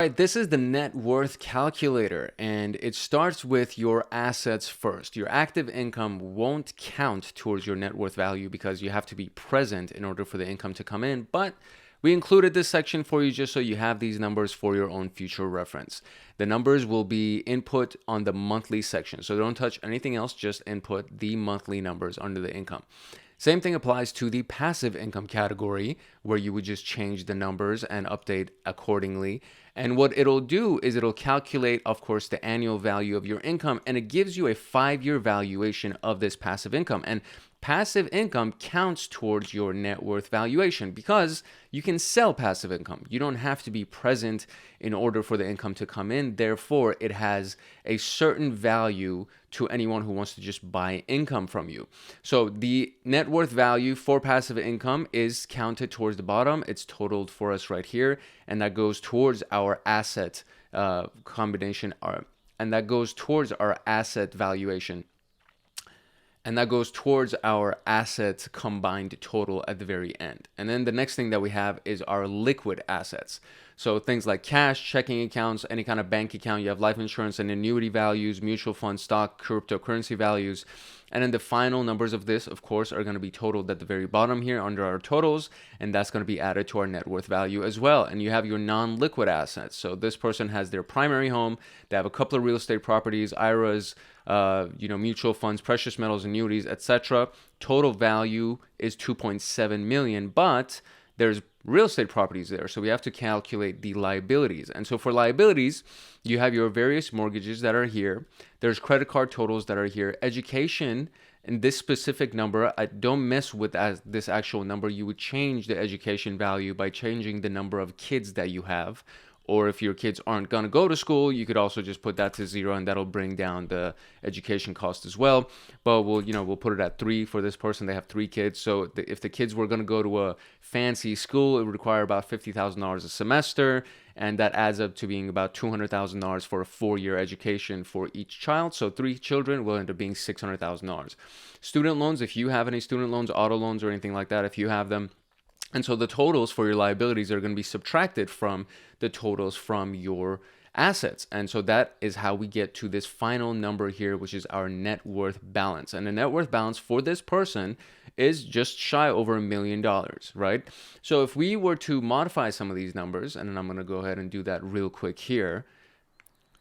Right, this is the net worth calculator, and it starts with your assets first. Your active income won't count towards your net worth value because you have to be present in order for the income to come in, but we included this section for you just so you have these numbers for your own future reference. The numbers will be input on the monthly section, so don't touch anything else, just input the monthly numbers under the income. Same thing applies to the passive income category, where you would just change the numbers and update accordingly. And what it'll do is it'll calculate, of course, the annual value of your income, and it gives you a 5-year valuation of this passive income. And passive income counts towards your net worth valuation because you can sell passive income. You don't have to be present in order for the income to come in. Therefore, it has a certain value to anyone who wants to just buy income from you. So the net worth value for passive income is counted towards the bottom. It's totaled for us right here, and that goes towards our asset combination, and that goes towards our asset valuation. And that goes towards our assets combined total at the very end. And then the next thing that we have is our liquid assets. So things like cash, checking accounts, any kind of bank account. You have life insurance and annuity values, mutual fund, stock, cryptocurrency values. And then the final numbers of this, of course, are going to be totaled at the very bottom here under our totals. And that's going to be added to our net worth value as well. And you have your non-liquid assets. So this person has their primary home. They have a couple of real estate properties, IRAs, mutual funds, precious metals, annuities, etc. Total value is 2.7 million, but there's real estate properties there. So we have to calculate the liabilities. And so for liabilities, you have your various mortgages that are here. There's credit card totals that are here. Education, and this specific number, I don't mess with this actual number. You would change the education value by changing the number of kids that you have. Or if your kids aren't going to go to school, you could also just put that to 0, and that'll bring down the education cost as well. But we'll put it at 3 for this person. They have 3 kids. So if the kids were going to go to a fancy school, it would require about $50,000 a semester. And that adds up to being about $200,000 for a 4-year education for each child. So 3 children will end up being $600,000. Student loans, if you have any student loans, auto loans, or anything like that, if you have them. And so the totals for your liabilities are going to be subtracted from the totals from your assets. And so that is how we get to this final number here, which is our net worth balance. And the net worth balance for this person is just shy over $1 million, right? So if we were to modify some of these numbers, and then I'm going to go ahead and do that real quick here,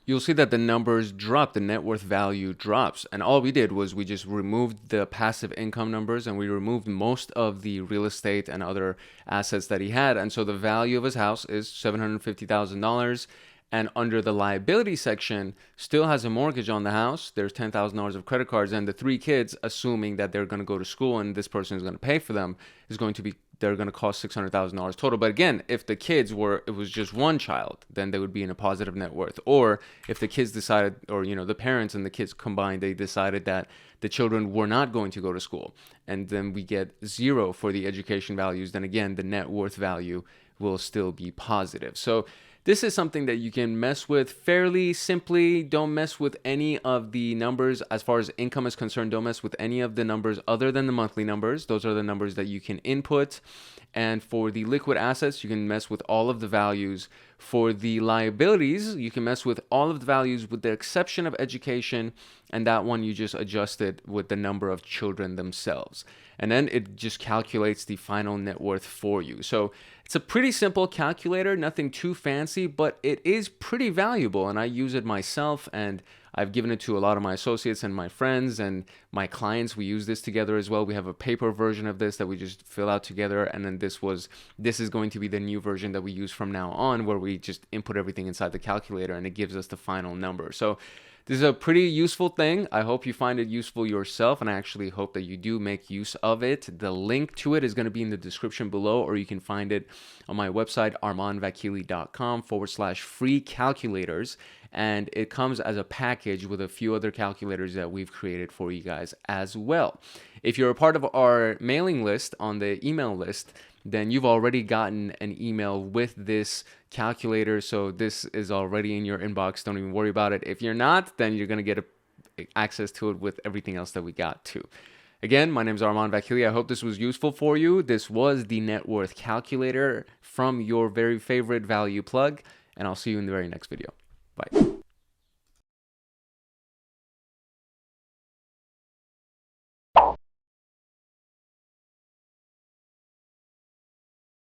you'll see that the numbers drop, the net worth value drops. And all we did was we just removed the passive income numbers, and we removed most of the real estate and other assets that he had. And so the value of his house is $750,000. And under the liability section, still has a mortgage on the house. There's $10,000 of credit cards, and the 3 kids, assuming that they're going to go to school and this person is going to pay for them, they're going to cost $600,000 total. But again, if the kids it was just one child, then they would be in a positive net worth. Or if the kids decided, or the parents and the kids combined, they decided that the children were not going to go to school, and then we get 0 for the education values, then again, the net worth value will still be positive. So this is something that you can mess with fairly simply. Don't mess with any of the numbers as far as income is concerned. Don't mess with any of the numbers other than the monthly numbers. Those are the numbers that you can input. And for the liquid assets, you can mess with all of the values. For the liabilities, you can mess with all of the values with the exception of education. And that one you just adjust it with the number of children themselves. And then it just calculates the final net worth for you. So it's a pretty simple calculator, nothing too fancy, but it is pretty valuable. And I use it myself, and I've given it to a lot of my associates and my friends and my clients. We use this together as well. We have a paper version of this that we just fill out together. And then this is going to be the new version that we use from now on, where we just input everything inside the calculator and it gives us the final number. So this is a pretty useful thing. I hope you find it useful yourself, and I actually hope that you do make use of it. The link to it is going to be in the description below, or you can find it on my website, armanvakili.com/free calculators. And it comes as a package with a few other calculators that we've created for you guys as well. If you're a part of our mailing list on the email list, then you've already gotten an email with this calculator. So this is already in your inbox. Don't even worry about it. If you're not, then you're going to get access to it with everything else that we got too. Again, my name is Arman Vakili. I hope this was useful for you. This was the net worth calculator from your very favorite value plug. and I'll see you in the very next video. Bye.